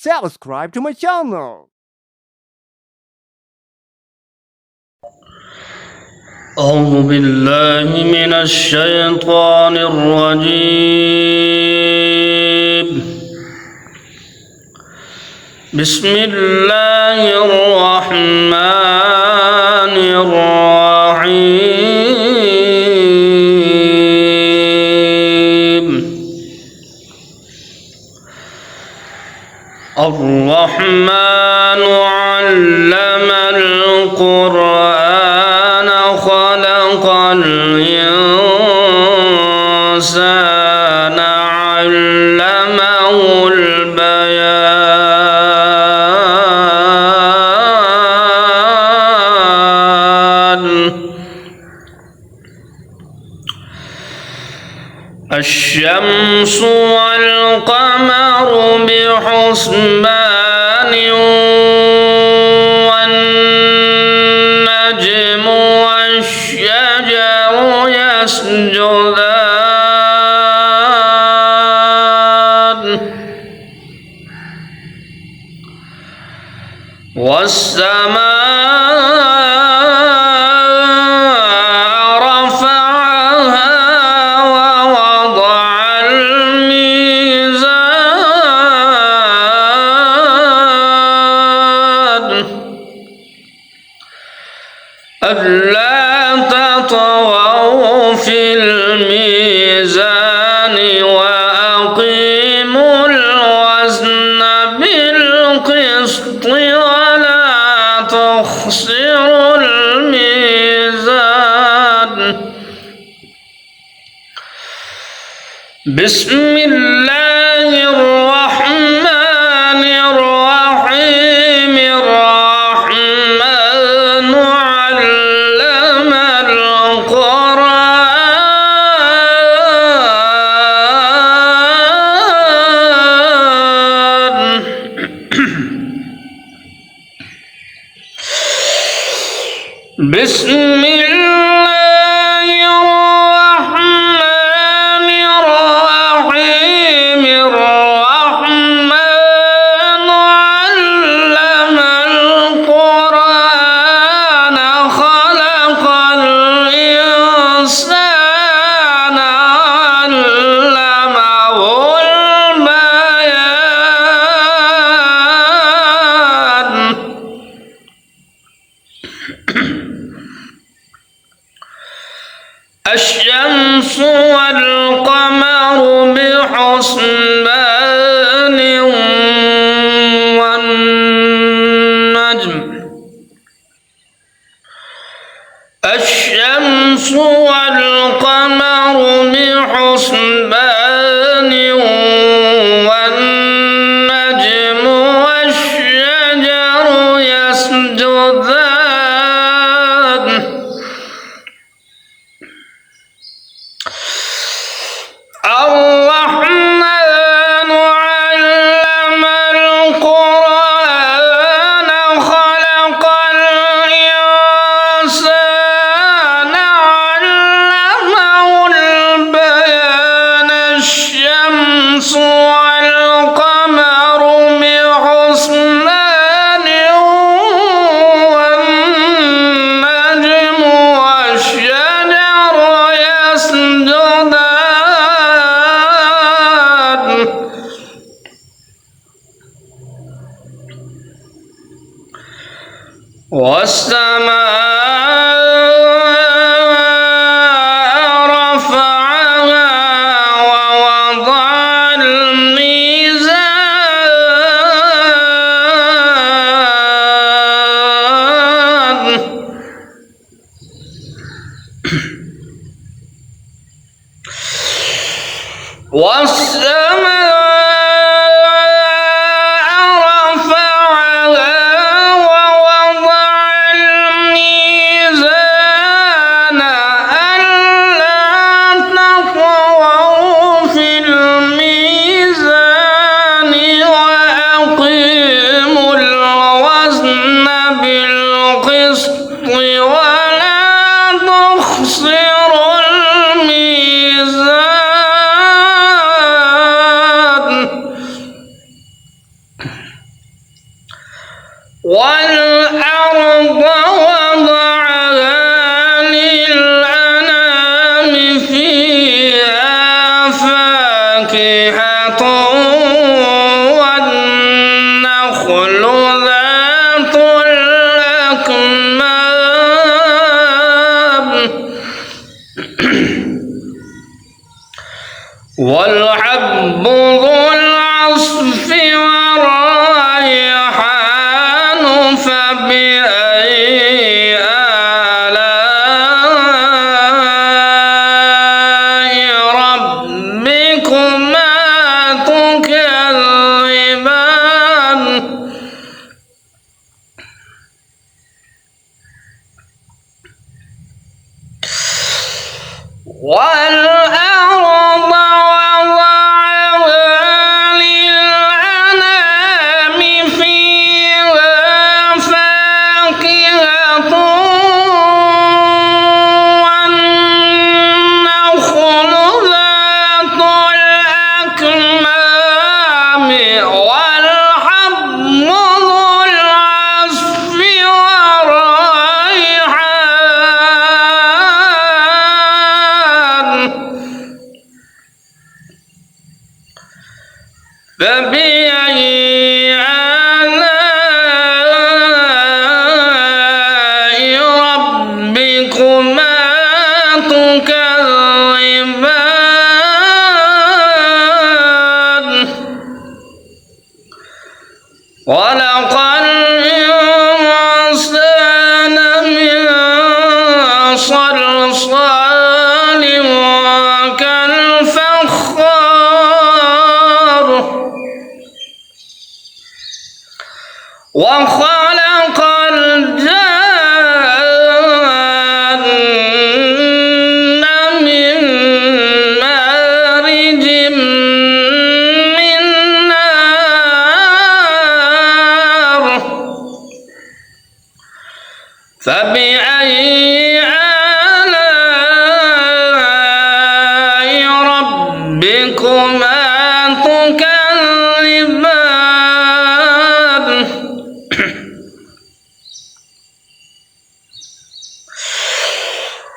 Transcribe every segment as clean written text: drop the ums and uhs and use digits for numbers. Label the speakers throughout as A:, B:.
A: subscribe to my channel.
B: أعوذ بالله من الشيطان الرجيم. بسم الله الرحمن الرحيم. الرحمن علم القرآن خلق الإنسان علمه البيان. الشمس والقمر بحسبان والنجم والشجر يسجدان والسماء رفعها ووضع الميزان ألا تطغوا في الميزان وأقيموا الوزن بالقسط ولا تخسروا الميزان. بسم الله الرحمن الرحيم. الرحمن علم القرآن. بسم الله الرحمن الرحيم. الرحمن علم القرآن خلق الإنسان علمه البيان. الشمس والقمر بحسبان والنجم. الشمس والقمر بحسبان والنجم والشجر يسجدان. الرحمن علم القرآن خلق الإنسان علمه البيان. الشمس والقمر بحسبان والنجم والشجر يسجدان والسماء رفعها ووضع الميزان والسماء رفعها ووضع الميزان والأرض وضعها للأنام فيها فاكهة والنخل ذات الأكمام والحب ذو العصف والريحان فبأي آلاء ربكما تكذبان والأرض وضعها للأنام فيها فاكهة والنخل ذات الأكمام والحب ذو العصف والريحان فبأي آلاء ربكما تكذبان خلق الإنسان من صلصال كالفخار وخلق الجن من مارج من نار فبأي آلاء ربكما تكذبان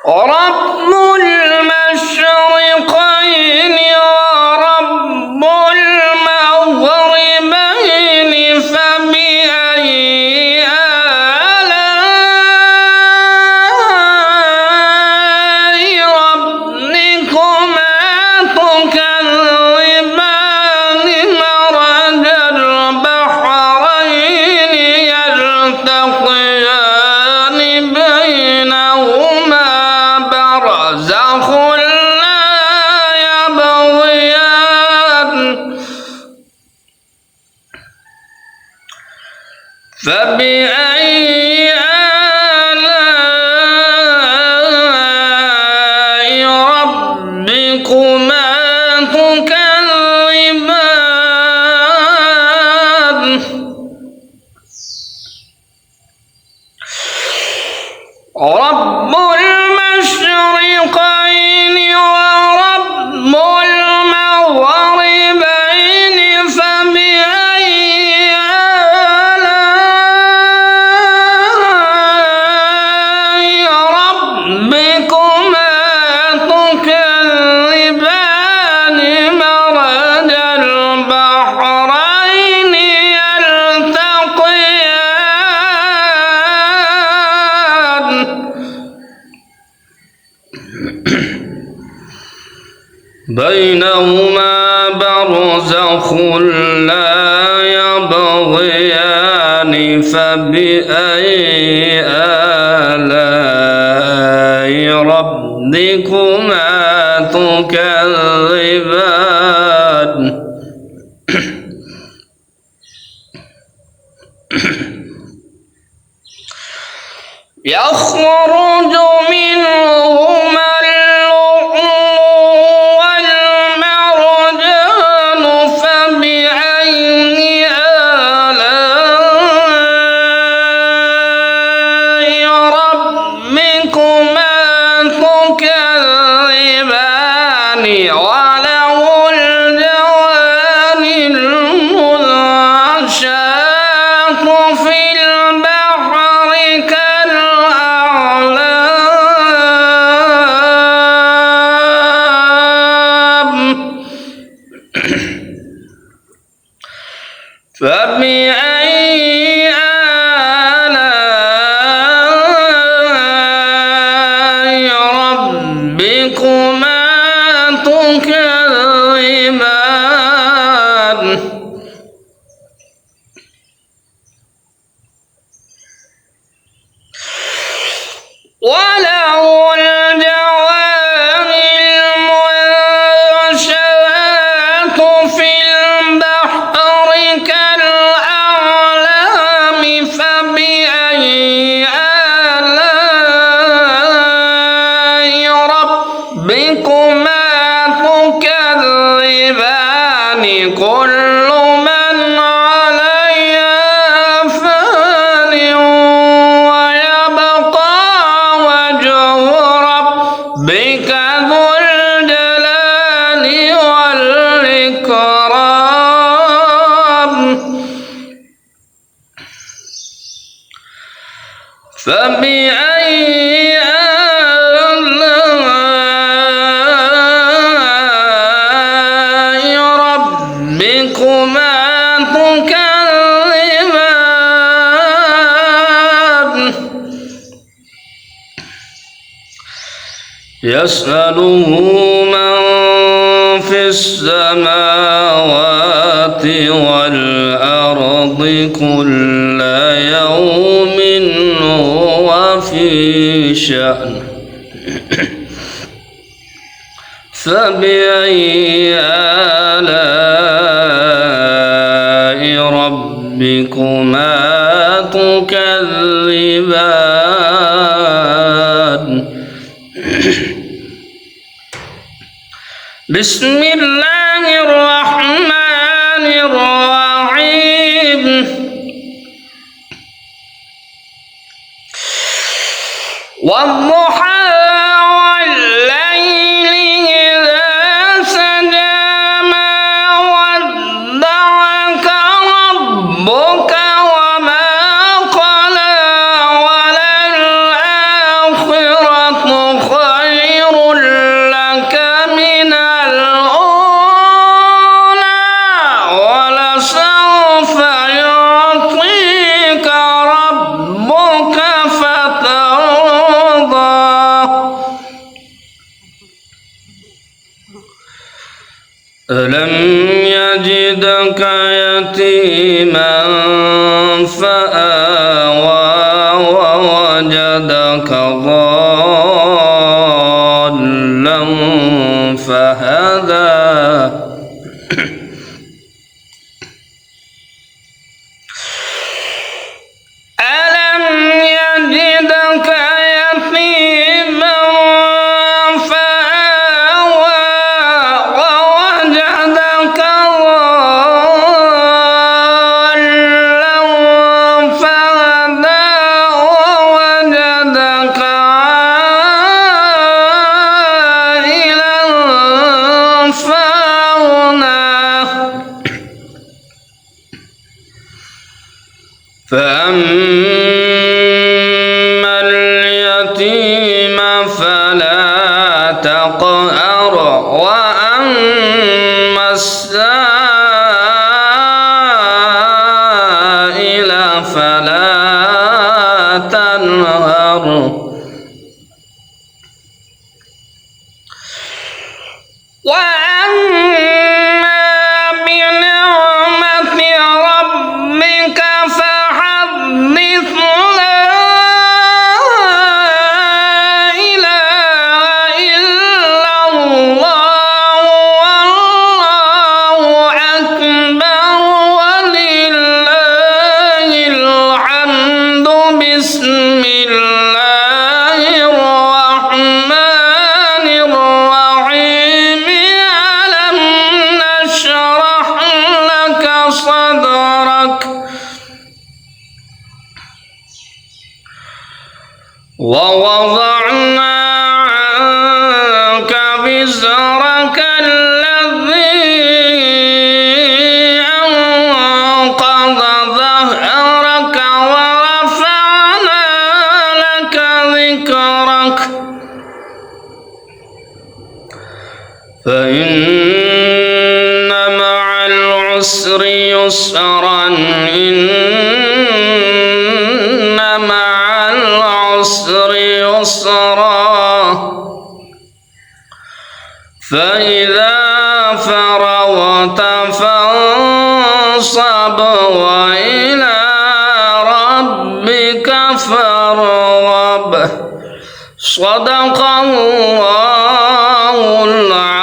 B: رب المشرقين ورب المغربين فبأي آلاء ربكما تكذبان مرج البحرين يلتقيان بينهما برزخ لا يبغيان فبأي آلاء ربكما تكذبان رب المشرقين ورب المغربين فبأي آلاء ربكما تكذبان مرج البحرين يلتقيان بينهما برزخ لا يبغيان فبأي آلاء ربكما تكذبان يخرج منهما اللؤلؤ والمرجان فبأي آلاء ربكما تكذبان وله الجوار المنشآت في فبأي آلاء ربكما تكذبان وله الجوار المنشآت في البحر كالأعلام فبأي آلاء ربكما تكذبان كل من عليها فان ويبقى وجه ربك ذو الجلال والإكرام فبأي آلاء ربكما تكذبان يسأله من في السماوات والأرض كل يوم هو في شأن فبأي آلاء ربكما تكذبان بسم الله الرحمن الرحيم والضحى والليل إذا سجى ما ودعك ربك وما قلى وللآخرة خير لك من الأولى ولسوف يعطيك ربك فترضى ألم يجدك يتيما فآوى ووجدك ضالا فهدى ألم يجدك يتيما فآوى ووجدك ضالا فهدى ووجدك عائلا فأغنى فأما اليتيم فلا تقهر وأما السائل فلا تنهر وأما بنعمة ربك فحدث لا إله إلا الله والله أكبر ولله الحمد بسم الله الرحمن الرحيم ألم نشرح لك صدرك ووضعنا عنك وزرك الذي أنقض ظهرك ورفعنا لك ذكرك فإن مع العسر العسر يسرا إن مع العسر يسرا فإذا فرغت فانصب وإلى ربك فارغب صدق الله العظيم.